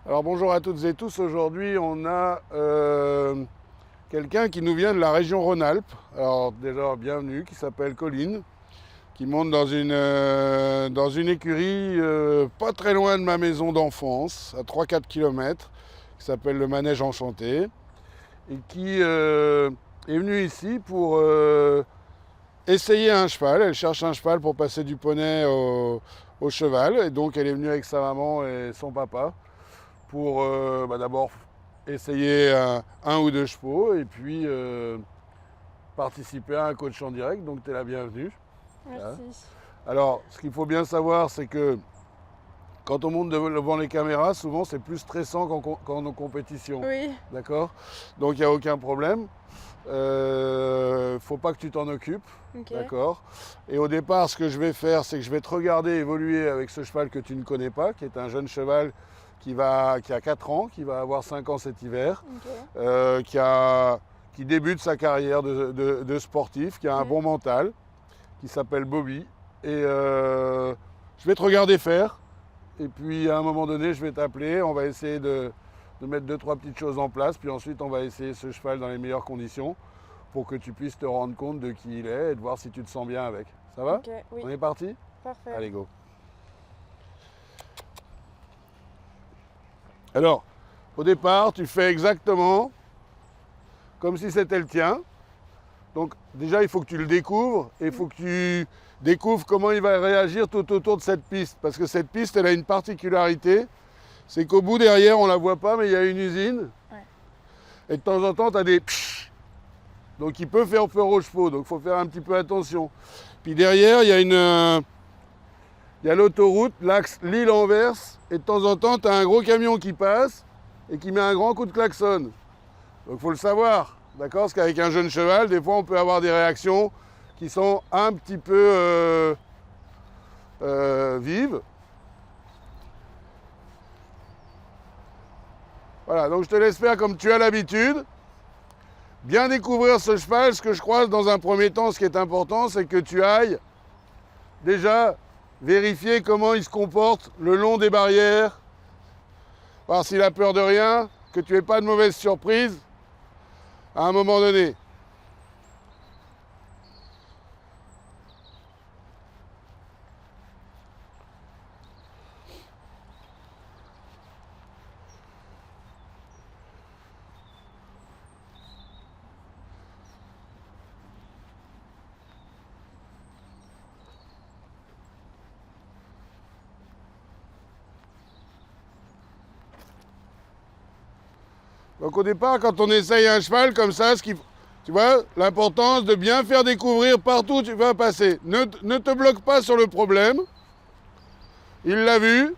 Alors bonjour à toutes et tous, aujourd'hui on a quelqu'un qui nous vient de la région Rhône-Alpes, alors déjà bienvenue, qui s'appelle Colline, qui monte dans une écurie pas très loin de ma maison d'enfance, à 3-4 km, qui s'appelle le Manège Enchanté, et qui est venue ici pour essayer un cheval. Elle cherche un cheval pour passer du poney au cheval, et donc elle est venue avec sa maman et son papa pour d'abord essayer un ou deux chevaux et puis participer à un coach en direct. Donc tu es la bienvenue. Hein. Merci. Alors, ce qu'il faut bien savoir, c'est que quand on monte devant les caméras, souvent c'est plus stressant qu'en compétition. Oui. D'accord? Donc il n'y a aucun problème. Faut pas que tu t'en occupes. Ok. D'accord? Et au départ, ce que je vais faire, c'est que je vais te regarder évoluer avec ce cheval que tu ne connais pas, qui est un jeune cheval qui a 4 ans, qui va avoir 5 ans cet hiver, Ok. qui débute sa carrière de sportif, qui a un Ok. bon mental, qui s'appelle Bobby. Et je vais te regarder faire. Et puis à un moment donné, je vais t'appeler. On va essayer de mettre 2-3 petites choses en place. Puis ensuite, on va essayer ce cheval dans les meilleures conditions pour que tu puisses te rendre compte de qui il est et de voir si tu te sens bien avec. Ça va? Ok, oui. On est parti? Parfait. Allez, go. Alors, au départ, tu fais exactement comme si c'était le tien. Donc déjà, il faut que tu le découvres et il faut que tu découvres comment il va réagir tout autour de cette piste. Parce que cette piste, elle a une particularité, c'est qu'au bout derrière, on ne la voit pas, mais il y a une usine. Ouais. Et de temps en temps, tu as des pshhh. Donc il peut faire peur aux chevaux, donc il faut faire un petit peu attention. Puis derrière, il y a l'autoroute, l'axe Lille-Anvers, et de temps en temps, tu as un gros camion qui passe et qui met un grand coup de klaxon. Donc il faut le savoir, d'accord? Parce qu'avec un jeune cheval, des fois, on peut avoir des réactions qui sont un petit peu vives. Voilà, donc je te laisse faire comme tu as l'habitude. Bien découvrir ce cheval. Ce que je crois dans un premier temps, ce qui est important, c'est que tu ailles déjà vérifier comment il se comporte le long des barrières, voir s'il a peur de rien, que tu n'aies pas de mauvaise surprise à un moment donné. Donc au départ, quand on essaye un cheval comme ça, tu vois, l'importance de bien faire découvrir partout où tu vas passer. Ne te bloque pas sur le problème. Il l'a vu.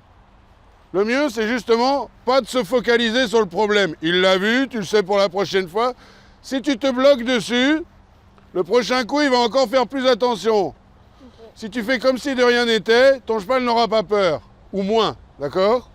Le mieux, c'est justement pas de se focaliser sur le problème. Il l'a vu, tu le sais pour la prochaine fois. Si tu te bloques dessus, le prochain coup, il va encore faire plus attention. Ok. Si tu fais comme si de rien n'était, ton cheval n'aura pas peur. Ou moins, d'accord ?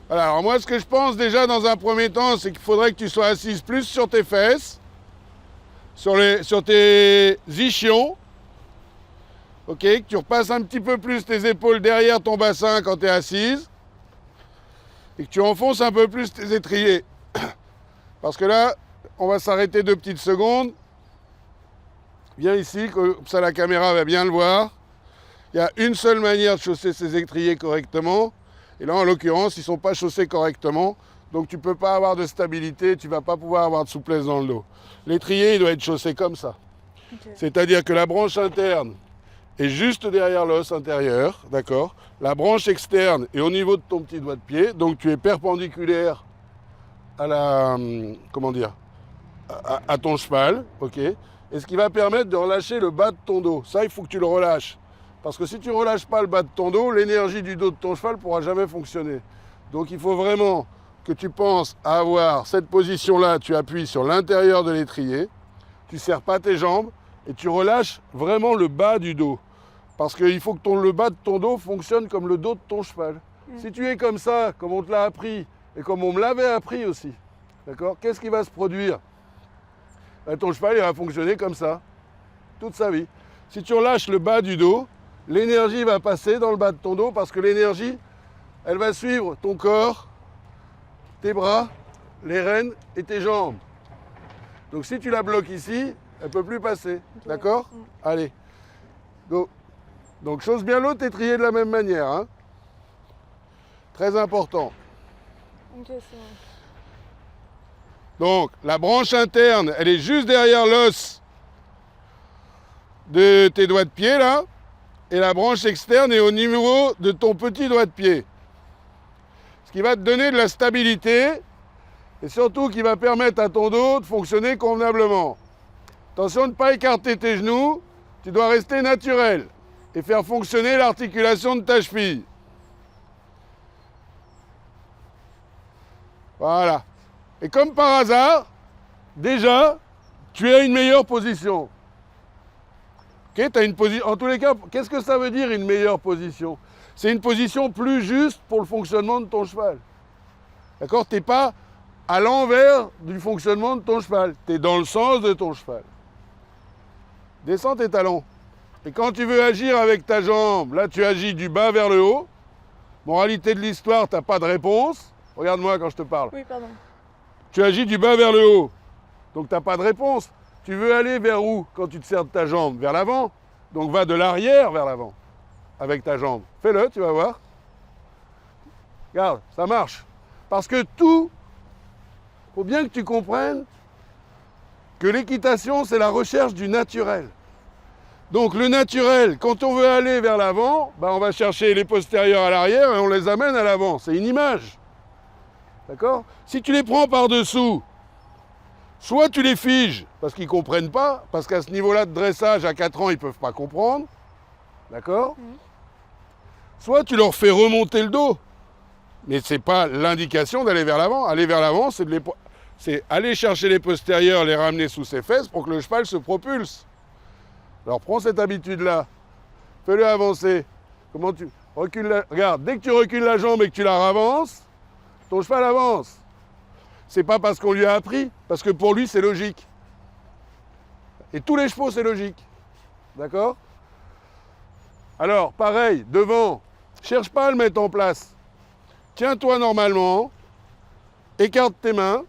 Voilà, alors moi, ce que je pense déjà dans un premier temps, c'est qu'il faudrait que tu sois assise plus sur tes fesses, sur tes ischions, ok, que tu repasses un petit peu plus tes épaules derrière ton bassin quand tu es assise, et que tu enfonces un peu plus tes étriers. Parce que là, on va s'arrêter 2 petites secondes. Viens ici, comme ça la caméra va bien le voir. Il y a une seule manière de chausser ces étriers correctement. Et là, en l'occurrence, ils ne sont pas chaussés correctement. Donc, tu ne peux pas avoir de stabilité, tu ne vas pas pouvoir avoir de souplesse dans le dos. L'étrier, il doit être chaussé comme ça. Ok. C'est-à-dire que la branche interne est juste derrière l'os intérieur, d'accord? La branche externe est au niveau de ton petit doigt de pied. Donc, tu es perpendiculaire à la, comment dire, à ton cheval, ok? Et ce qui va permettre de relâcher le bas de ton dos. Ça, il faut que tu le relâches. Parce que si tu ne relâches pas le bas de ton dos, l'énergie du dos de ton cheval ne pourra jamais fonctionner. Donc il faut vraiment que tu penses à avoir cette position-là, tu appuies sur l'intérieur de l'étrier, tu ne serres pas tes jambes et tu relâches vraiment le bas du dos. Parce qu'il faut que le bas de ton dos fonctionne comme le dos de ton cheval. Si tu es comme ça, comme on te l'a appris, et comme on me l'avait appris aussi, d'accord, qu'est-ce qui va se produire? Ton cheval, il va fonctionner comme ça, toute sa vie. Si tu relâches le bas du dos, l'énergie va passer dans le bas de ton dos parce que l'énergie, elle va suivre ton corps, tes bras, les rênes et tes jambes. Donc si tu la bloques ici, elle ne peut plus passer. Okay. D'accord? Allez. Go. Donc chose bien l'autre, étrier de la même manière. Hein. Très important. Okay, donc la branche interne, elle est juste derrière l'os de tes doigts de pied là. Et la branche externe est au niveau de ton petit doigt de pied. Ce qui va te donner de la stabilité et surtout qui va permettre à ton dos de fonctionner convenablement. Attention de ne pas écarter tes genoux, tu dois rester naturel et faire fonctionner l'articulation de ta cheville. Voilà. Et comme par hasard, déjà, tu as une meilleure position. Okay, t'as une position. En tous les cas, qu'est-ce que ça veut dire une meilleure position? C'est une position plus juste pour le fonctionnement de ton cheval. D'accord? Tu n'es pas à l'envers du fonctionnement de ton cheval. Tu es dans le sens de ton cheval. Descends tes talons. Et quand tu veux agir avec ta jambe, là tu agis du bas vers le haut. Moralité de l'histoire, tu n'as pas de réponse. Regarde-moi quand je te parle. Oui, pardon. Tu agis du bas vers le haut. Donc tu n'as pas de réponse. Tu veux aller vers où quand tu te sers de ta jambe? Vers l'avant. Donc va de l'arrière vers l'avant avec ta jambe. Fais-le, tu vas voir. Regarde, ça marche. Parce que tout, il faut bien que tu comprennes que l'équitation, c'est la recherche du naturel. Donc le naturel, quand on veut aller vers l'avant, ben on va chercher les postérieurs à l'arrière et on les amène à l'avant. C'est une image. D'accord? Si tu les prends par-dessous, soit tu les figes parce qu'ils ne comprennent pas, parce qu'à ce niveau-là de dressage, à 4 ans, ils ne peuvent pas comprendre. D'accord? Soit tu leur fais remonter le dos. Mais ce n'est pas l'indication d'aller vers l'avant. Aller vers l'avant, c'est aller chercher les postérieurs, les ramener sous ses fesses pour que le cheval se propulse. Alors prends cette habitude-là. Fais-le avancer. Comment tu recules la... Regarde, dès que tu recules la jambe et que tu la ravances, ton cheval avance. C'est pas parce qu'on lui a appris, parce que pour lui, c'est logique. Et tous les chevaux, c'est logique. D'accord? Alors, pareil, devant, cherche pas à le mettre en place. Tiens-toi normalement, écarte tes mains,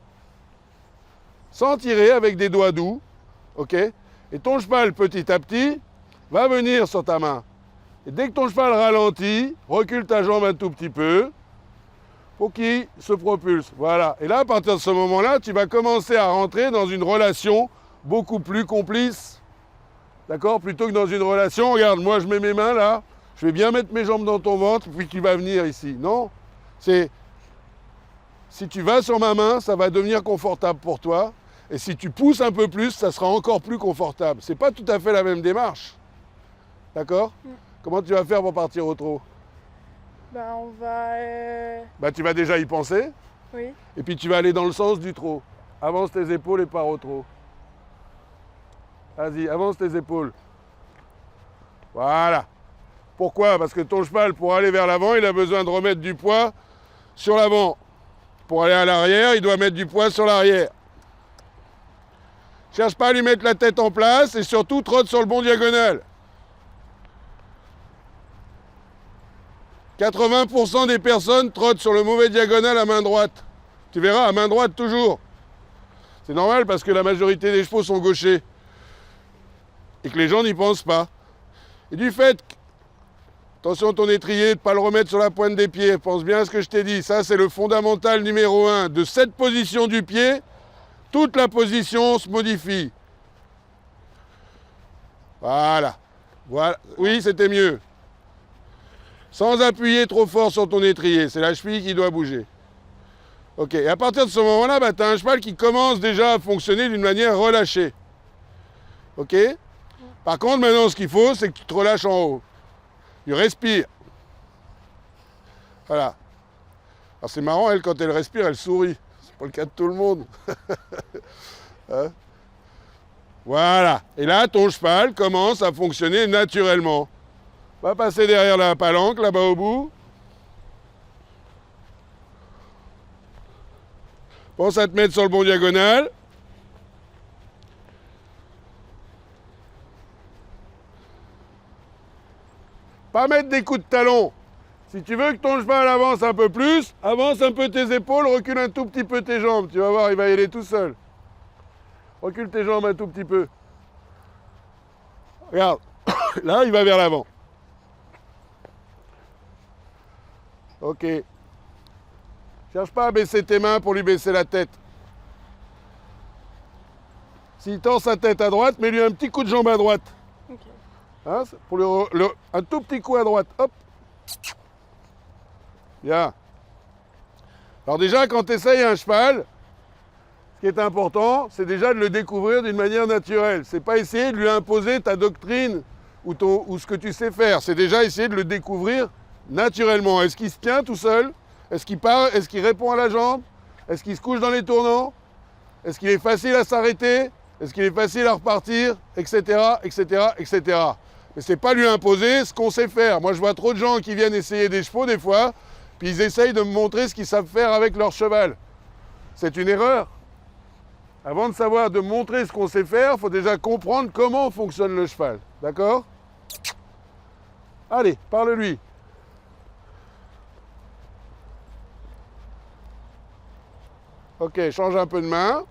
sans tirer avec des doigts doux, ok? Et ton cheval, petit à petit, va venir sur ta main. Et dès que ton cheval ralentit, recule ta jambe un tout petit peu, pour qu'il se propulse. Voilà. Et là, à partir de ce moment-là, tu vas commencer à rentrer dans une relation beaucoup plus complice. D'accord? Plutôt que dans une relation, regarde, moi je mets mes mains là, je vais bien mettre mes jambes dans ton ventre, puis tu vas venir ici. Non. C'est, si tu vas sur ma main, ça va devenir confortable pour toi. Et si tu pousses un peu plus, ça sera encore plus confortable. C'est pas tout à fait la même démarche. D'accord? Comment tu vas faire pour partir au trot? Ben, on va... Ben, tu vas déjà y penser. Oui. Et puis tu vas aller dans le sens du trot. Avance tes épaules et pars au trot. Vas-y, avance tes épaules. Voilà. Pourquoi? Parce que ton cheval, pour aller vers l'avant, il a besoin de remettre du poids sur l'avant. Pour aller à l'arrière, il doit mettre du poids sur l'arrière. Cherche pas à lui mettre la tête en place et surtout trotte sur le bon diagonal. 80% des personnes trottent sur le mauvais diagonal à main droite. Tu verras, à main droite toujours. C'est normal parce que la majorité des chevaux sont gauchers. Et que les gens n'y pensent pas. Et du fait, attention ton étrier, de ne pas le remettre sur la pointe des pieds. Pense bien à ce que je t'ai dit. Ça, c'est le fondamental numéro 1. De cette position du pied, toute la position se modifie. Voilà. Voilà. Oui, c'était mieux. Sans appuyer trop fort sur ton étrier. C'est la cheville qui doit bouger. Ok. Et à partir de ce moment-là, bah, tu as un cheval qui commence déjà à fonctionner d'une manière relâchée. Ok? Par contre, maintenant, ce qu'il faut, c'est que tu te relâches en haut. Tu respires. Voilà. Alors c'est marrant, elle, quand elle respire, elle sourit. C'est pas le cas de tout le monde. Hein? Voilà. Et là, ton cheval commence à fonctionner naturellement. Va passer derrière la palanque, là-bas au bout. Pense à te mettre sur le bon diagonal. Pas mettre des coups de talon. Si tu veux que ton cheval avance un peu plus, avance un peu tes épaules, recule un tout petit peu tes jambes. Tu vas voir, il va y aller tout seul. Recule tes jambes un tout petit peu. Regarde, là, il va vers l'avant. Ok. Cherche pas à baisser tes mains pour lui baisser la tête. S'il tend sa tête à droite, mets-lui un petit coup de jambe à droite. Ok. Hein, pour un tout petit coup à droite. Hop. Bien. Alors déjà, quand tu essayes un cheval, ce qui est important, c'est déjà de le découvrir d'une manière naturelle. C'est pas essayer de lui imposer ta doctrine ou ce que tu sais faire. C'est déjà essayer de le découvrir naturellement. Est-ce qu'il se tient tout seul? Est-ce qu'il part? Est-ce qu'il répond à la jambe? Est-ce qu'il se couche dans les tournants? Est-ce qu'il est facile à s'arrêter? Est-ce qu'il est facile à repartir? Etc. etc. etc. Mais c'est pas lui imposer ce qu'on sait faire. Moi, je vois trop de gens qui viennent essayer des chevaux des fois, puis ils essayent de me montrer ce qu'ils savent faire avec leur cheval. C'est une erreur. Avant de savoir, de montrer ce qu'on sait faire, il faut déjà comprendre comment fonctionne le cheval. D'accord? Allez, parle-lui. Ok, change un peu de main.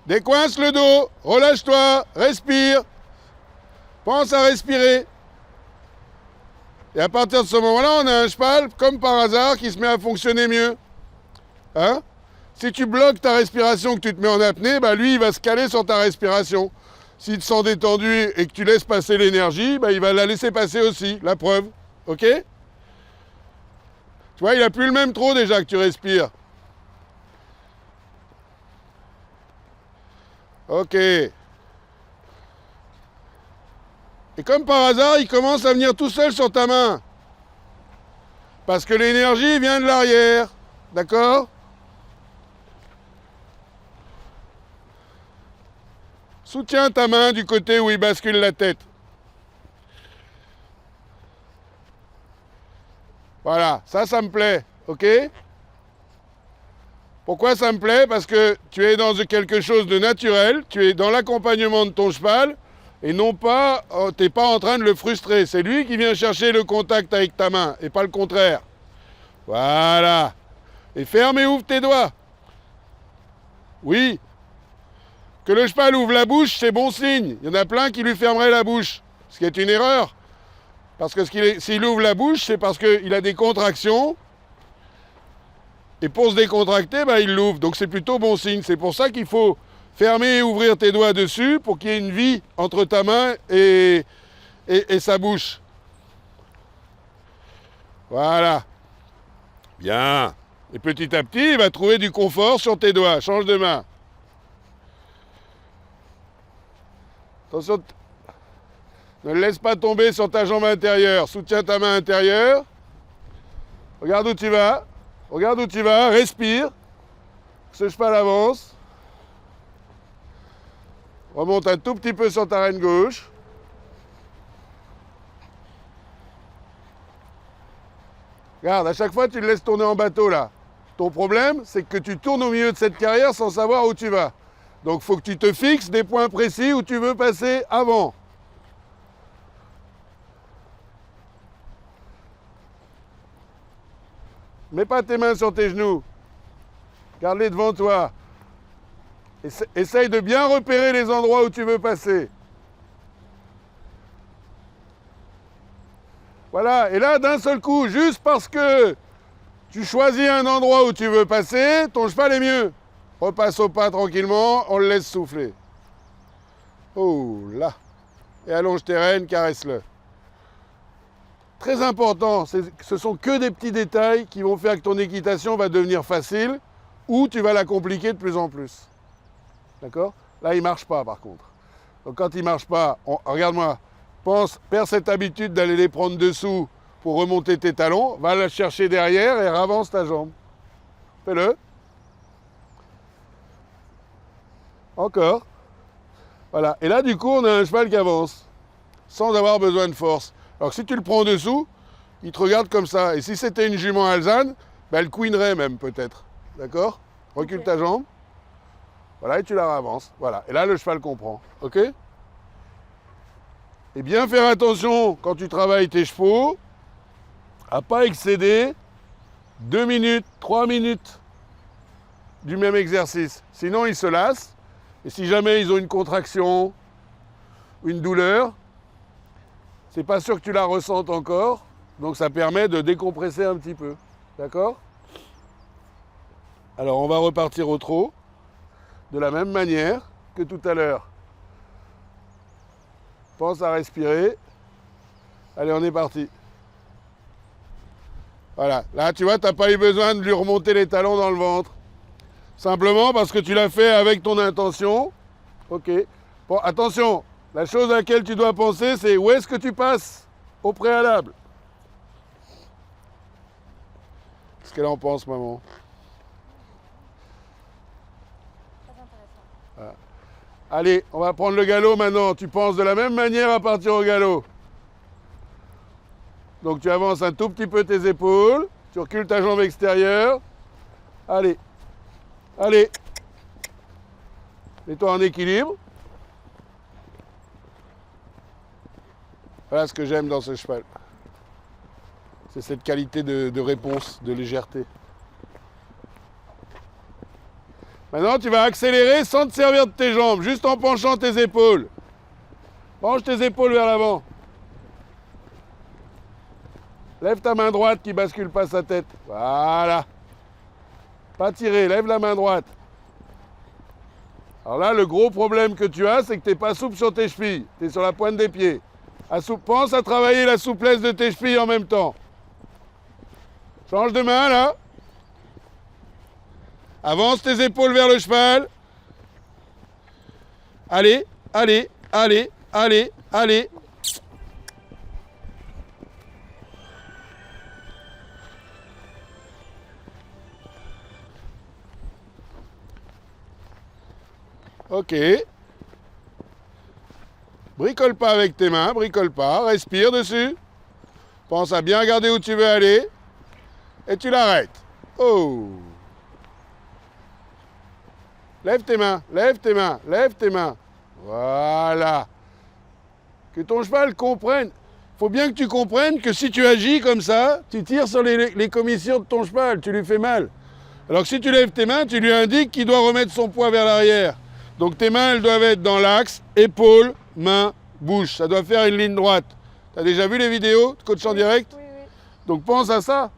Décoince le dos, relâche-toi, respire. Pense à respirer. Et à partir de ce moment-là, on a un cheval, comme par hasard, qui se met à fonctionner mieux. Hein? Si tu bloques ta respiration, que tu te mets en apnée, bah lui, il va se caler sur ta respiration. S'il te sent détendu et que tu laisses passer l'énergie, bah il va la laisser passer aussi, la preuve. Ok? Tu vois, il n'a plus le même trot déjà que tu respires. Ok. Et comme par hasard, il commence à venir tout seul sur ta main. Parce que l'énergie vient de l'arrière. D'accord? Soutiens ta main du côté où il bascule la tête. Voilà, ça me plaît. Ok? Pourquoi ça me plaît? Parce que tu es dans quelque chose de naturel, tu es dans l'accompagnement de ton cheval, et non pas, tu n'es pas en train de le frustrer. C'est lui qui vient chercher le contact avec ta main, et pas le contraire. Voilà. Et ferme et ouvre tes doigts. Oui. Que le cheval ouvre la bouche, c'est bon signe. Il y en a plein qui lui fermeraient la bouche, ce qui est une erreur. Parce que s'il ouvre la bouche, c'est parce qu'il a des contractions. Et pour se décontracter, bah, il l'ouvre. Donc c'est plutôt bon signe. C'est pour ça qu'il faut fermer et ouvrir tes doigts dessus pour qu'il y ait une vie entre ta main et sa bouche. Voilà. Bien. Et petit à petit, il va trouver du confort sur tes doigts. Change de main. Attention, ne le laisse pas tomber sur ta jambe intérieure. Soutiens ta main intérieure. Regarde où tu vas. Regarde où tu vas, respire. Ce cheval avance. Remonte un tout petit peu sur ta reine gauche. Regarde, à chaque fois, tu le laisses tourner en bateau, là. Ton problème, c'est que tu tournes au milieu de cette carrière sans savoir où tu vas. Donc, il faut que tu te fixes des points précis où tu veux passer avant. Mets pas tes mains sur tes genoux. Garde-les devant toi. Essaye de bien repérer les endroits où tu veux passer. Voilà, et là, d'un seul coup, juste parce que tu choisis un endroit où tu veux passer, ton cheval est mieux. Repasse au pas tranquillement, on le laisse souffler. Oh là. Et allonge tes rênes, caresse-le. Très important, ce sont que des petits détails qui vont faire que ton équitation va devenir facile ou tu vas la compliquer de plus en plus. D'accord? Là, il ne marche pas par contre. Donc quand il ne marche pas, regarde-moi, perds cette habitude d'aller les prendre dessous pour remonter tes talons, va la chercher derrière et ravance ta jambe. Fais-le. Encore. Voilà. Et là, du coup, on a un cheval qui avance. sans avoir besoin de force. Alors que si tu le prends dessous, il te regarde comme ça. Et si c'était une jument alezane, ben elle couinerait même peut-être. D'accord? Recule ta jambe. Voilà, et tu la ravances. Voilà. Et là, le cheval comprend. OK? Et bien faire attention quand tu travailles tes chevaux à ne pas excéder 2 minutes, 3 minutes du même exercice. Sinon, ils se lassent. Et si jamais ils ont une contraction, une douleur, c'est pas sûr que tu la ressentes encore. Donc ça permet de décompresser un petit peu. D'accord? Alors on va repartir au trot de la même manière que tout à l'heure. Pense à respirer. Allez, on est parti. Voilà. Là, tu vois, tu n'as pas eu besoin de lui remonter les talons dans le ventre. Simplement parce que tu l'as fait avec ton intention. OK. Bon, attention. La chose à laquelle tu dois penser, c'est où est-ce que tu passes au préalable. Qu'est-ce qu'elle en pense, maman? Très intéressant. Voilà. Allez, on va prendre le galop maintenant. Tu penses de la même manière à partir au galop. Donc tu avances un tout petit peu tes épaules. Tu recules ta jambe extérieure. Allez. Allez. Mets-toi en équilibre. Voilà ce que j'aime dans ce cheval. C'est cette qualité de réponse, de légèreté. Maintenant, tu vas accélérer sans te servir de tes jambes, juste en penchant tes épaules. Penche tes épaules vers l'avant. Lève ta main droite qui bascule pas sa tête. Voilà. Pas tirer, lève la main droite. Alors là, le gros problème que tu as, c'est que tu n'es pas souple sur tes chevilles. Tu es sur la pointe des pieds. Pense à travailler la souplesse de tes chevilles en même temps. Change de main, là. Avance tes épaules vers le cheval. Allez, allez, allez, allez, allez. OK. Bricole pas avec tes mains, bricole pas. Respire dessus. Pense à bien regarder où tu veux aller. Et tu l'arrêtes. Oh! Lève tes mains, lève tes mains, lève tes mains. Voilà. Que ton cheval comprenne. Il faut bien que tu comprennes que si tu agis comme ça, tu tires sur les commissions de ton cheval, tu lui fais mal. Alors que si tu lèves tes mains, tu lui indiques qu'il doit remettre son poids vers l'arrière. Donc tes mains, elles doivent être dans l'axe, épaules, mains, bouche. Ça doit faire une ligne droite. Tu as déjà vu les vidéos de coach en direct? Oui, oui. Donc pense à ça.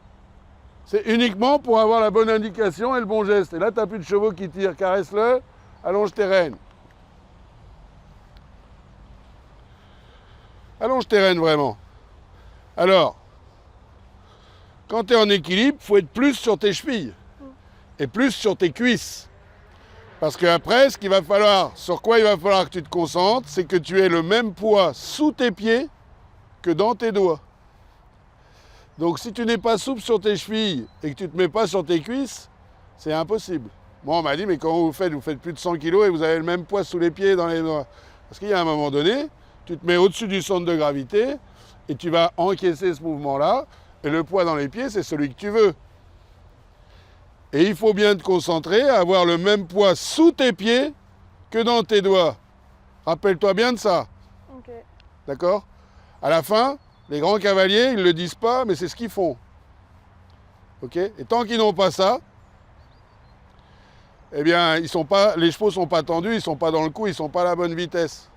C'est uniquement pour avoir la bonne indication et le bon geste. Et là, tu n'as plus de chevaux qui tirent. Caresse-le, allonge tes rênes. Allonge tes rênes vraiment. Alors, quand tu es en équilibre, il faut être plus sur tes chevilles et plus sur tes cuisses. Parce qu'après, sur quoi il va falloir que tu te concentres, c'est que tu aies le même poids sous tes pieds que dans tes doigts. Donc si tu n'es pas souple sur tes chevilles et que tu ne te mets pas sur tes cuisses, c'est impossible. Moi, on m'a dit, mais quand vous faites plus de 100 kg et vous avez le même poids sous les pieds et dans les doigts. Parce qu'il y a un moment donné, tu te mets au-dessus du centre de gravité et tu vas encaisser ce mouvement-là. Et le poids dans les pieds, c'est celui que tu veux. Et il faut bien te concentrer à avoir le même poids sous tes pieds que dans tes doigts. Rappelle-toi bien de ça. Ok. D'accord? À la fin, les grands cavaliers, ils ne le disent pas, mais c'est ce qu'ils font. OK? Et tant qu'ils n'ont pas ça, eh bien, les chevaux ne sont pas tendus, ils ne sont pas dans le coup, ils ne sont pas à la bonne vitesse.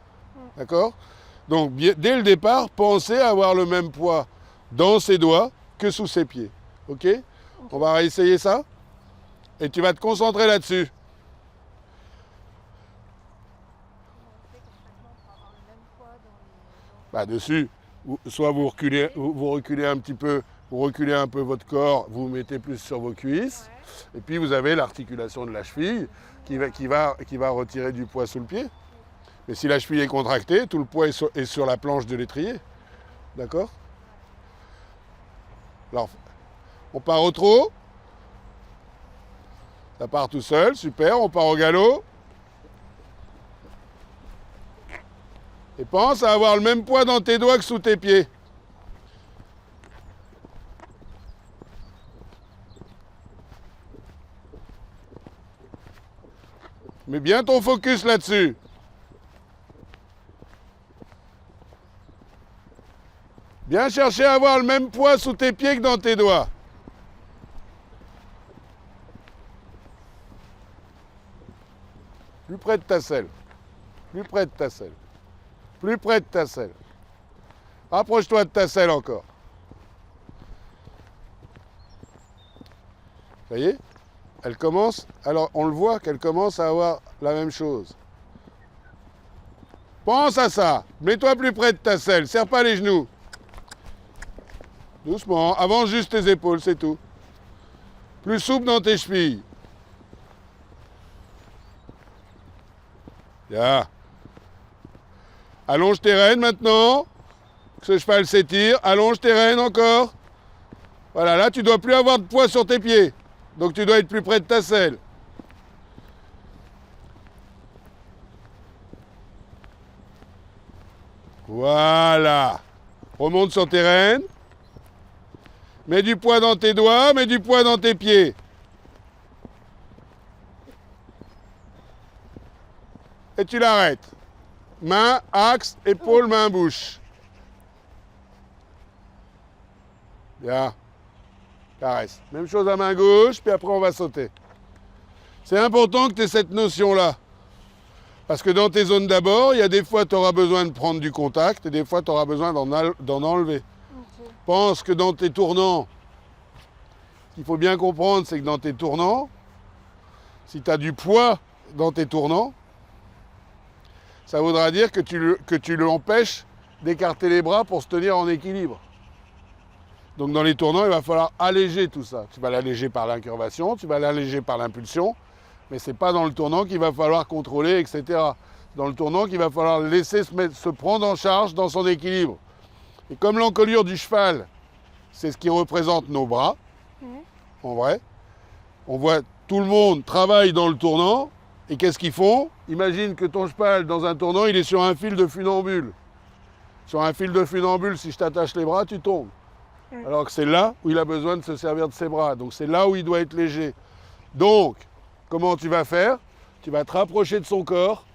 D'accord? Donc, dès le départ, pensez à avoir le même poids dans ses doigts que sous ses pieds. OK? On va réessayer ça? Et tu vas te concentrer là-dessus. Bah, dessus. Soit vous reculez un petit peu, vous reculez un peu votre corps, vous mettez plus sur vos cuisses, ouais. Et puis vous avez l'articulation de la cheville qui va retirer du poids sous le pied. Mais si la cheville est contractée, tout le poids est sur la planche de l'étrier. D'accord? Alors, on part au trot. Ça part tout seul, super, on part au galop. Et pense à avoir le même poids dans tes doigts que sous tes pieds. Mets bien ton focus là-dessus. Bien chercher à avoir le même poids sous tes pieds que dans tes doigts. Plus près de ta selle. Plus près de ta selle. Plus près de ta selle. Rapproche-toi de ta selle encore. Ça y est? Elle commence, alors on le voit qu'elle commence à avoir la même chose. Pense à ça. Mets-toi plus près de ta selle. Serre pas les genoux. Doucement. Avance juste tes épaules, c'est tout. Plus souple dans tes chevilles. Bien. Allonge tes rênes maintenant. Que ce cheval s'étire. Allonge tes rênes encore. Voilà, là tu dois plus avoir de poids sur tes pieds. Donc tu dois être plus près de ta selle. Voilà. Remonte sur tes rênes. Mets du poids dans tes doigts, mets du poids dans tes pieds. Et tu l'arrêtes. Main, axe, épaule, main, bouche. Bien. Caresse. Même chose à main gauche, puis après on va sauter. C'est important que tu aies cette notion-là. Parce que dans tes zones d'abord, il y a des fois tu auras besoin de prendre du contact et des fois tu auras besoin d'en enlever. Okay. Pense que dans tes tournants, ce qu'il faut bien comprendre, c'est que dans tes tournants, si tu as du poids dans tes tournants, ça voudra dire que tu l'empêches d'écarter les bras pour se tenir en équilibre. Donc dans les tournants, il va falloir alléger tout ça. Tu vas l'alléger par l'incurvation, tu vas l'alléger par l'impulsion, mais ce n'est pas dans le tournant qu'il va falloir contrôler, etc. Dans le tournant qu'il va falloir laisser se prendre en charge dans son équilibre. Et comme l'encolure du cheval, c'est ce qui représente nos bras, en vrai, on voit tout le monde travaille dans le tournant, et qu'est-ce qu'ils font? Imagine que ton cheval, dans un tournant, il est sur un fil de funambule. Sur un fil de funambule, si je t'attache les bras, tu tombes. Alors que c'est là où il a besoin de se servir de ses bras. Donc c'est là où il doit être léger. Donc, comment tu vas faire? Tu vas te rapprocher de son corps.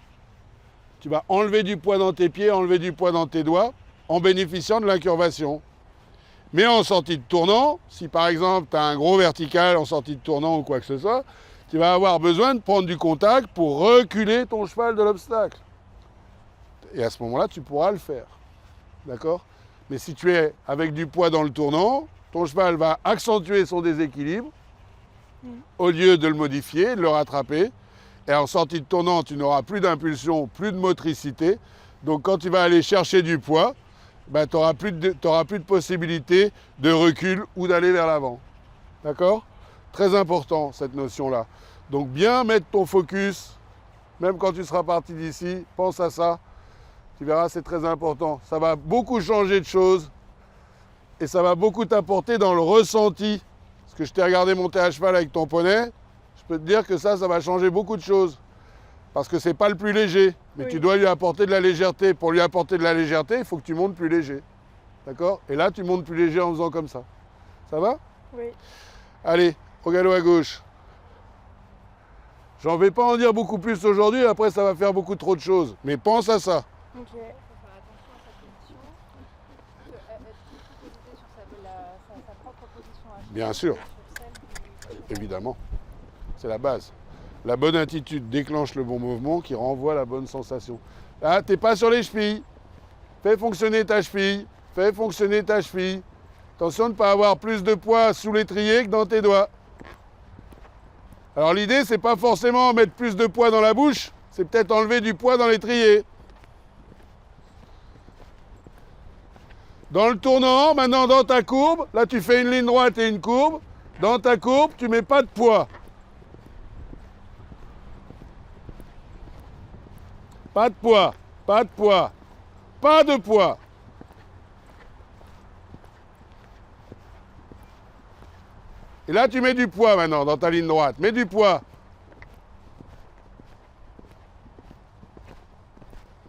Tu vas enlever du poids dans tes pieds, enlever du poids dans tes doigts, en bénéficiant de l'incurvation. Mais en sortie de tournant, si par exemple tu as un gros vertical en sortie de tournant ou quoi que ce soit, tu vas avoir besoin de prendre du contact pour reculer ton cheval de l'obstacle. Et à ce moment-là, tu pourras le faire. D'accord? Mais si tu es avec du poids dans le tournant, ton cheval va accentuer son déséquilibre au lieu de le modifier, de le rattraper. Et en sortie de tournant, tu n'auras plus d'impulsion, plus de motricité. Donc quand tu vas aller chercher du poids, ben, tu n'auras plus de possibilité de recul ou d'aller vers l'avant. D'accord? Très important cette notion-là. Donc bien mettre ton focus, même quand tu seras parti d'ici, pense à ça. Tu verras, c'est très important. Ça va beaucoup changer de choses et ça va beaucoup t'apporter dans le ressenti. Parce que je t'ai regardé monter à cheval avec ton poney, je peux te dire que ça va changer beaucoup de choses. Parce que c'est pas le plus léger, mais tu dois lui apporter de la légèreté. Pour lui apporter de la légèreté, il faut que tu montes plus léger. D'accord? Et là, tu montes plus léger en faisant comme ça. Ça va? Oui. Allez, au galop à gauche. J'en vais pas en dire beaucoup plus aujourd'hui, après ça va faire beaucoup trop de choses. Mais pense à ça. Ok. Il faut faire attention à sa position. Être sur sa propre position. Bien sûr. Évidemment. C'est la base. La bonne attitude déclenche le bon mouvement qui renvoie la bonne sensation. Là, tu n'es pas sur les chevilles. Fais fonctionner ta cheville. Fais fonctionner ta cheville. Attention de ne pas avoir plus de poids sous l'étrier que dans tes doigts. Alors l'idée, c'est pas forcément mettre plus de poids dans la bouche, c'est peut-être enlever du poids dans l'étrier. Dans le tournant, maintenant dans ta courbe, là tu fais une ligne droite et une courbe. Dans ta courbe, tu mets pas de poids. Pas de poids, pas de poids, pas de poids. Et là, tu mets du poids maintenant dans ta ligne droite. Mets du poids.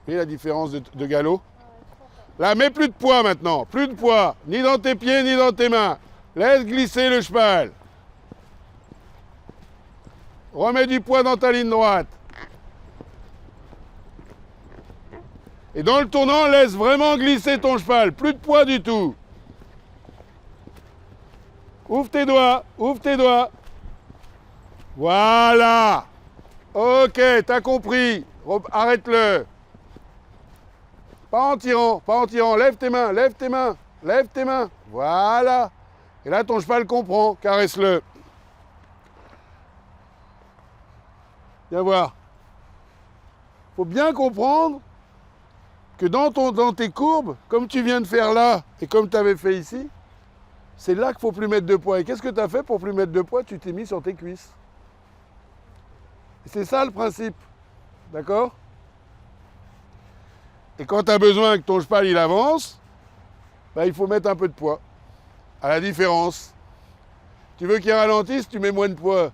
voyez la différence de galop? Ah ouais, tout à fait. Là, mets plus de poids maintenant. Plus de poids. Ni dans tes pieds, ni dans tes mains. Laisse glisser le cheval. Remets du poids dans ta ligne droite. Et dans le tournant, laisse vraiment glisser ton cheval. Plus de poids du tout. Ouvre tes doigts. Ouvre tes doigts. Voilà. Ok, t'as compris. Arrête-le. Pas en tirant, pas en tirant. Lève tes mains, lève tes mains, lève tes mains. Voilà. Et là, ton cheval comprend. Caresse-le. Viens voir. Faut bien comprendre que dans tes courbes, comme tu viens de faire là et comme tu avais fait ici, c'est là qu'il ne faut plus mettre de poids. Et qu'est-ce que tu as fait pour plus mettre de poids? Tu t'es mis sur tes cuisses. Et c'est ça le principe. D'accord? Et quand tu as besoin que ton cheval il avance, bah, il faut mettre un peu de poids. À la différence. Tu veux qu'il ralentisse, tu mets moins de poids.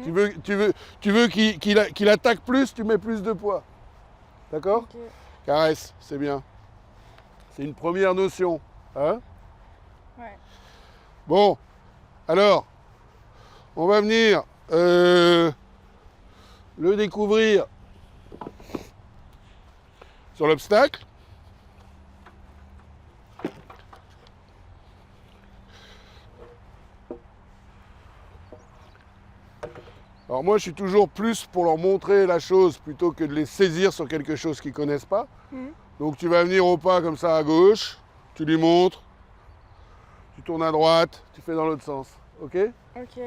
Tu veux qu'il attaque plus, tu mets plus de poids. D'accord? Ok. Caresse, c'est bien. C'est une première notion. Hein? Ouais. Bon, alors, on va venir le découvrir sur l'obstacle. Alors moi, je suis toujours plus pour leur montrer la chose plutôt que de les saisir sur quelque chose qu'ils ne connaissent pas. Donc tu vas venir au pas comme ça à gauche, tu lui montres, tu tournes à droite, tu fais dans l'autre sens. Ok? Ok.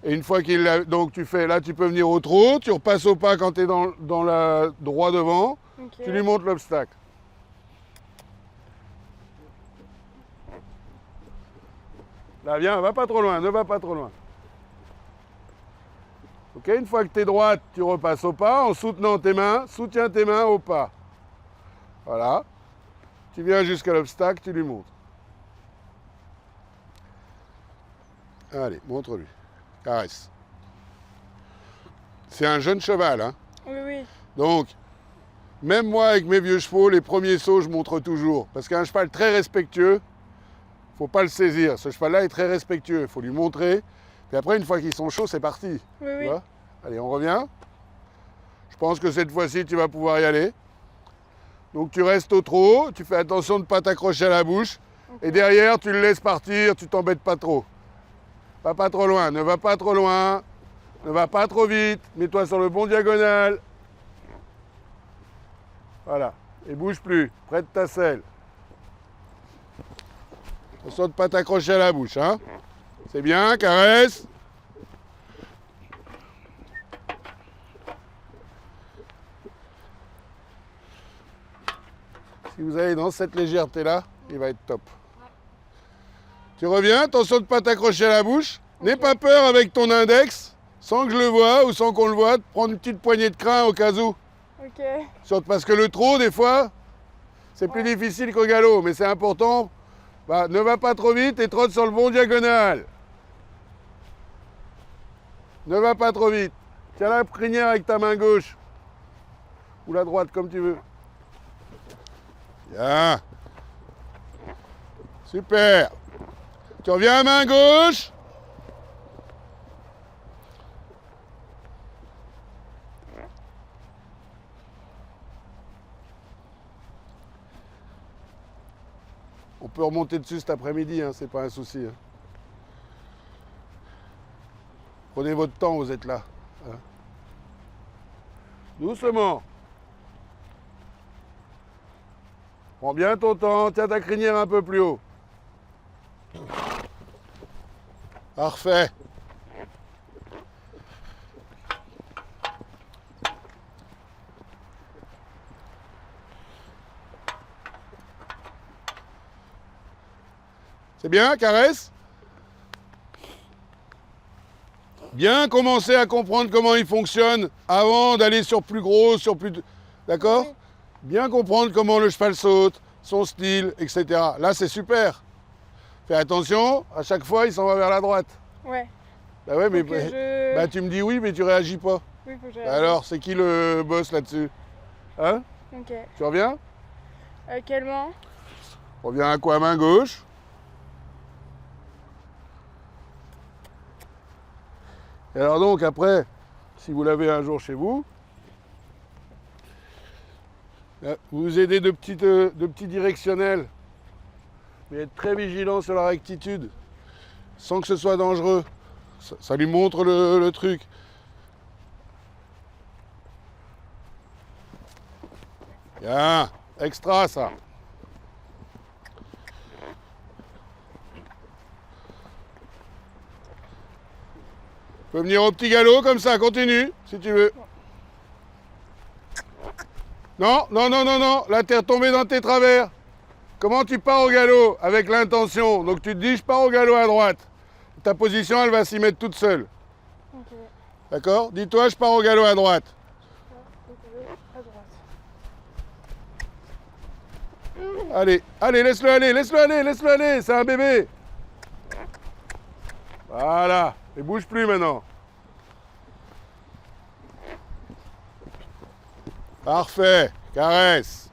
Et une fois qu'il l'a... Donc tu fais, là tu peux venir au trot, tu repasses au pas quand tu es dans la droit devant, Ok. tu lui montres l'obstacle. Là viens, va pas trop loin, ne va pas trop loin. Ok, une fois que tu es droite, tu repasses au pas en soutenant tes mains, soutiens tes mains au pas. Voilà. Tu viens jusqu'à l'obstacle, tu lui montres. Allez, montre-lui. Caresse. C'est un jeune cheval, hein. Oui, oui. Donc, même moi avec mes vieux chevaux, les premiers sauts, je montre toujours. Parce qu'un cheval très respectueux, il ne faut pas le saisir. Ce cheval-là est très respectueux, il faut lui montrer. Puis après, une fois qu'ils sont chauds, c'est parti. Oui, Tu oui. vois? Allez, on revient. Je pense que cette fois-ci, tu vas pouvoir y aller. Donc tu restes au trot, tu fais attention de ne pas t'accrocher à la bouche. Ok. Et derrière, tu le laisses partir, tu t'embêtes pas trop. Va pas trop loin, ne va pas trop loin. Ne va pas trop vite, mets-toi sur le bon diagonal. Voilà, et bouge plus, près de ta selle. Attention de ne pas t'accrocher à la bouche, hein. C'est bien, caresse. Si vous allez dans cette légèreté-là, il va être top. Tu reviens, attention de ne pas t'accrocher à la bouche. N'aie pas peur avec ton index, sans que je le voie ou sans qu'on le voie, de prendre une petite poignée de crin au cas où. Ok. Parce que le trot, des fois, c'est plus difficile qu'au galop, mais c'est important. Bah, ne va pas trop vite et trotte sur le bon diagonal. Ne va pas trop vite. Tiens la crinière avec ta main gauche. Ou la droite, comme tu veux. Bien. Super. Tu reviens à main gauche. On peut remonter dessus cet après-midi, hein, c'est pas un souci. Hein. Prenez votre temps, vous êtes là. Hein. Doucement. Prends bien ton temps, tiens ta crinière un peu plus haut. Parfait. C'est bien, caresse. Bien commencer à comprendre comment il fonctionne avant d'aller sur plus gros, sur plus... D'accord? Oui. Bien comprendre comment le cheval saute, son style, etc. Là, c'est super. Fais attention, à chaque fois, il s'en va vers la droite. Ouais. Bah ouais, mais Faut que je... bah, tu me dis oui, mais tu réagis pas. Oui, faut que je... Alors, c'est qui le boss là-dessus? Hein? Ok. Tu reviens? Quelle main? Reviens à quoi, main gauche? Et alors donc après, si vous l'avez un jour chez vous, vous aidez de petits directionnels, mais être très vigilant sur la rectitude, sans que ce soit dangereux. Ça lui montre le truc. Bien, extra ça. Tu peux venir au petit galop comme ça, continue, si tu veux. Non, non, non, non, non, là t'es retombé dans tes travers. Comment tu pars au galop? Avec l'intention. Donc tu te dis, je pars au galop à droite. Ta position, elle va s'y mettre toute seule. Ok. D'accord? Dis-toi, je pars au galop à droite. À droite. Allez, allez, laisse-le aller, laisse-le aller, laisse-le aller, c'est un bébé. Voilà, et bouge plus maintenant. Parfait, caresse.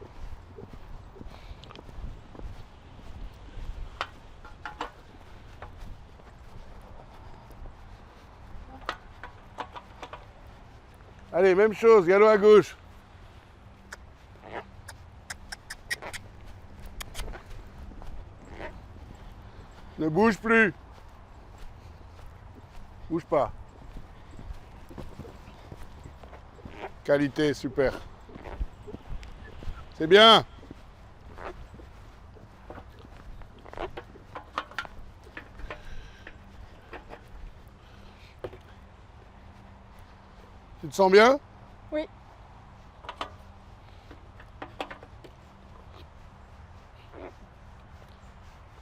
Allez, même chose, galop à gauche. Ne bouge plus. Bouge pas. Qualité, super. C'est bien. Tu te sens bien? Oui.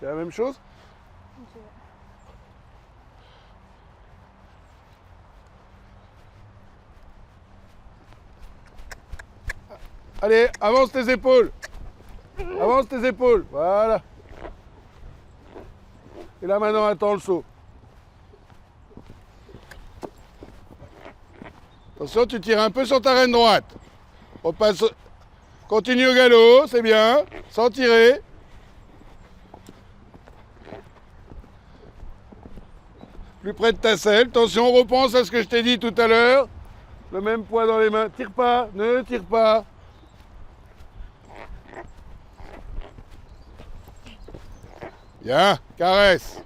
C'est la même chose? Ok. Allez, avance tes épaules. Avance tes épaules. Voilà. Et là maintenant, attends le saut. Attention, tu tires un peu sur ta reine droite. On passe. Continue au galop, c'est bien. Sans tirer. Plus près de ta selle. Attention, repense à ce que je t'ai dit tout à l'heure. Le même poids dans les mains. Tire pas, ne tire pas. Bien, caresse.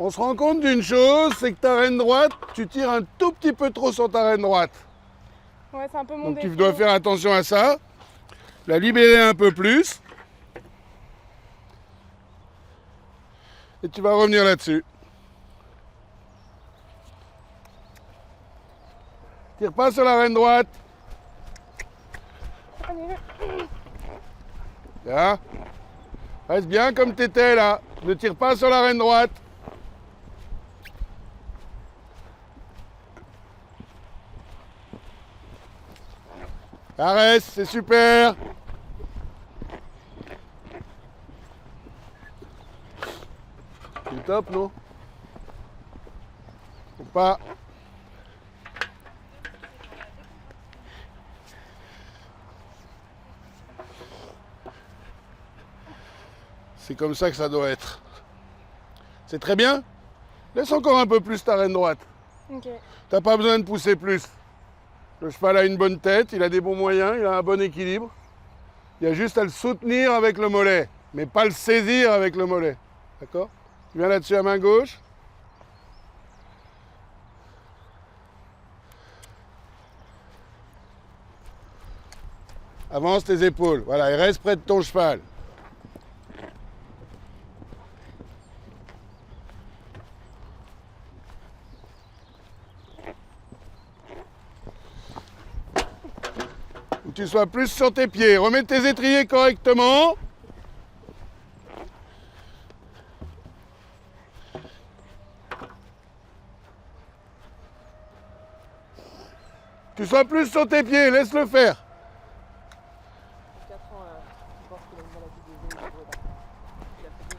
On se rend compte d'une chose, c'est que ta reine droite, tu tires un tout petit peu trop sur ta reine droite. Ouais, c'est un peu mon Donc défaut. tu dois faire attention à ça. La libérer un peu plus. Et tu vas revenir là-dessus. Tire pas sur la reine droite. Allez. Bien. Reste bien comme tu étais là. Ne tire pas sur la reine droite. Caresse, c'est super. C'est top, non? Faut pas. C'est comme ça que ça doit être. C'est très bien. Laisse encore un peu plus ta reine droite. Ok. T'as pas besoin de pousser plus. Le cheval a une bonne tête, il a des bons moyens, il a un bon équilibre. Il y a juste à le soutenir avec le mollet, mais pas le saisir avec le mollet. D'accord? Tu viens là-dessus à main gauche. Avance tes épaules. Voilà, et reste près de ton cheval. Où tu sois plus sur tes pieds. Remets tes étriers correctement. Tu sois plus sur tes pieds, laisse-le faire. 4 ans, je pense qu'il a une maladie des épaules. Il a fait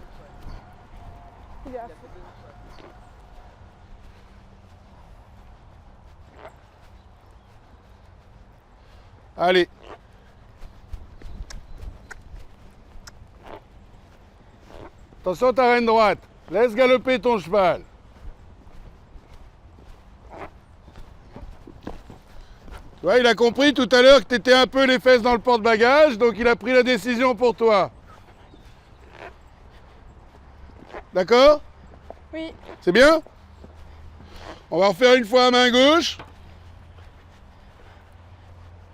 Allez. Attention ta reine droite. Laisse galoper ton cheval. Tu vois, il a compris tout à l'heure que tu étais un peu les fesses dans le porte-bagages, donc il a pris la décision pour toi. D'accord? Oui. C'est bien? On va refaire une fois à main gauche.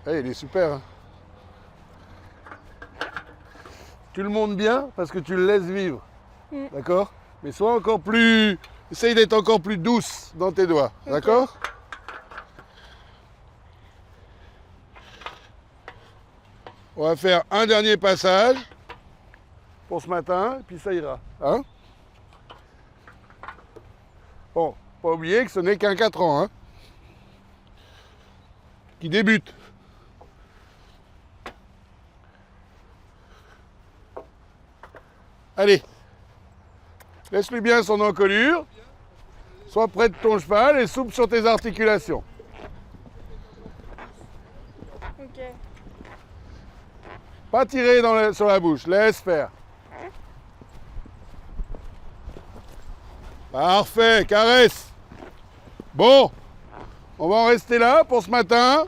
Eh, il est super. Hein. Tu le montes bien parce que tu le laisses vivre. D'accord? Mais sois encore plus... Essaye d'être encore plus douce dans tes doigts. Ok. D'accord? On va faire un dernier passage pour ce matin, et puis ça ira. Hein? Bon, pas oublier que ce n'est qu'un 4 ans, hein, qui débute. Allez, laisse-lui bien son encolure, sois près de ton cheval et souple sur tes articulations. Ok. Pas tirer sur la bouche, laisse faire. Parfait, caresse. Bon, on va en rester là pour ce matin.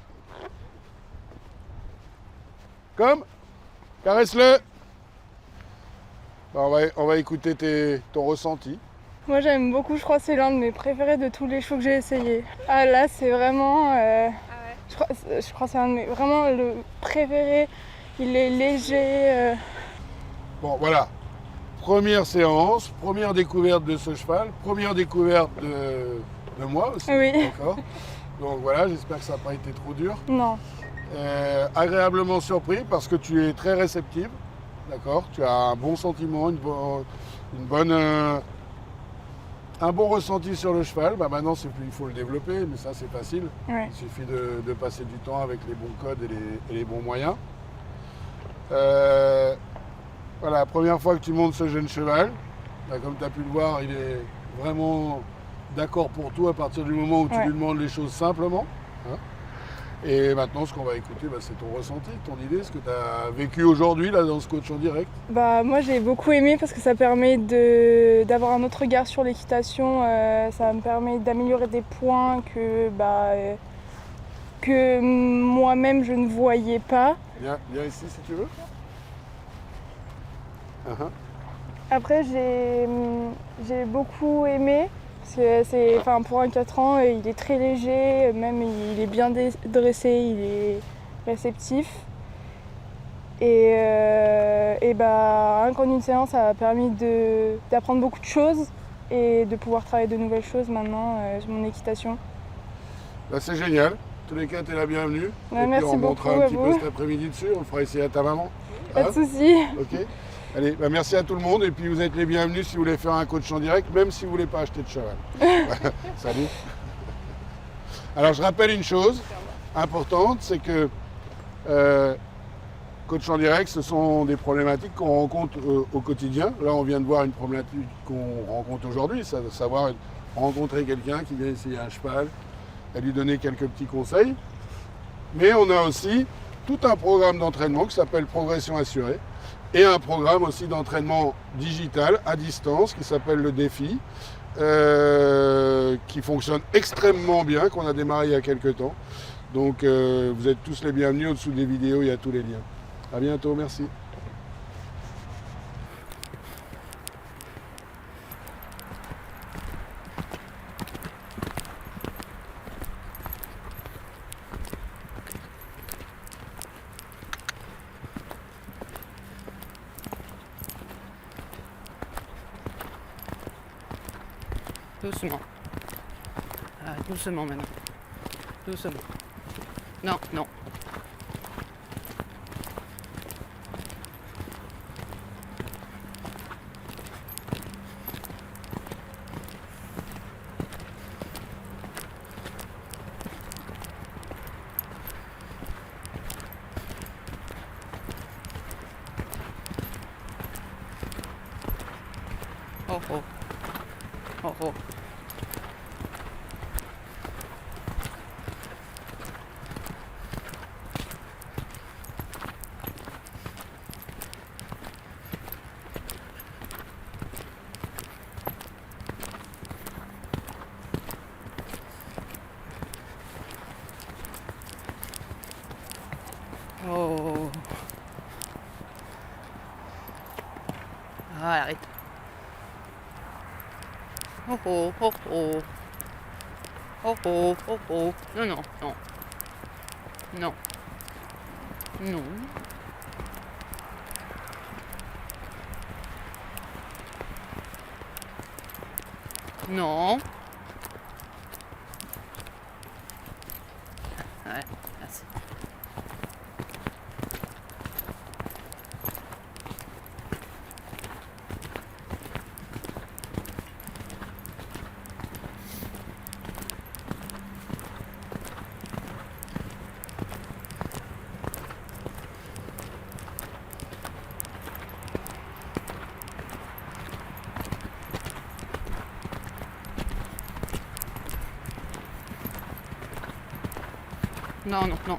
Comme, caresse-le. On va écouter ton ressenti. Moi j'aime beaucoup, je crois que c'est l'un de mes préférés de tous les chevaux que j'ai essayé. Ah là c'est vraiment... je crois que c'est un de mes... Vraiment le préféré. Il est léger. Bon, voilà. Première séance, première découverte de ce cheval, première découverte de moi aussi. Oui. D'accord. Donc voilà, j'espère que ça n'a pas été trop dur. Non. Agréablement surpris parce que tu es très réceptive. D'accord. Tu as un bon sentiment, un bon ressenti sur le cheval. Bah maintenant, il faut le développer, mais ça c'est facile. Ouais. Il suffit de passer du temps avec les bons codes et les bons moyens. Voilà, première fois que tu montes ce jeune cheval, bah, comme tu as pu le voir, il est vraiment d'accord pour tout à partir du moment où tu lui demandes les choses simplement. Hein. Et maintenant, ce qu'on va écouter, bah, c'est ton ressenti, ton idée, ce que tu as vécu aujourd'hui là, dans ce coach en direct. Bah, moi j'ai beaucoup aimé parce que ça permet d'avoir un autre regard sur l'équitation. Ça me permet d'améliorer des points que moi-même je ne voyais pas. Viens ici si tu veux. Après j'ai beaucoup aimé parce que pour un 4 ans il est très léger, même il est bien dressé, il est réceptif. Et rien qu'en une séance ça a permis d'apprendre beaucoup de choses et de pouvoir travailler de nouvelles choses maintenant sur mon équitation. Bah, c'est génial. En tous les cas, tu es la bienvenue. Ouais, et puis merci on montera beaucoup un à petit vous. peu cet après-midi dessus, on le fera essayer à ta maman. Pas de soucis. Ok. Allez, bah merci à tout le monde et puis vous êtes les bienvenus si vous voulez faire un coach en direct, même si vous ne voulez pas acheter de cheval. Salut. Alors je rappelle une chose importante, c'est que coach en direct, ce sont des problématiques qu'on rencontre au quotidien. Là, on vient de voir une problématique qu'on rencontre aujourd'hui, c'est de savoir rencontrer quelqu'un qui vient essayer un cheval et lui donner quelques petits conseils. Mais on a aussi tout un programme d'entraînement qui s'appelle Progression Assurée et un programme aussi d'entraînement digital à distance qui s'appelle le Défi, qui fonctionne extrêmement bien, qu'on a démarré il y a quelques temps. Donc vous êtes tous les bienvenus, au-dessous des vidéos, il y a tous les liens. À bientôt, merci. Doucement. Doucement maintenant. Doucement. Non, non. Oh oh. Oh oh. Oh oh, oh oh. Oh oh, oh oh. Non, non, non. Non. Non. Non. Ouais, merci. Non, non, non.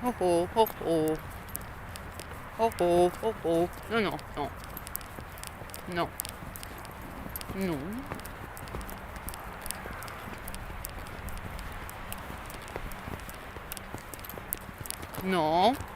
Oh oh, oh oh. Oh oh, oh oh. Non, non, non. Non. Non. Non.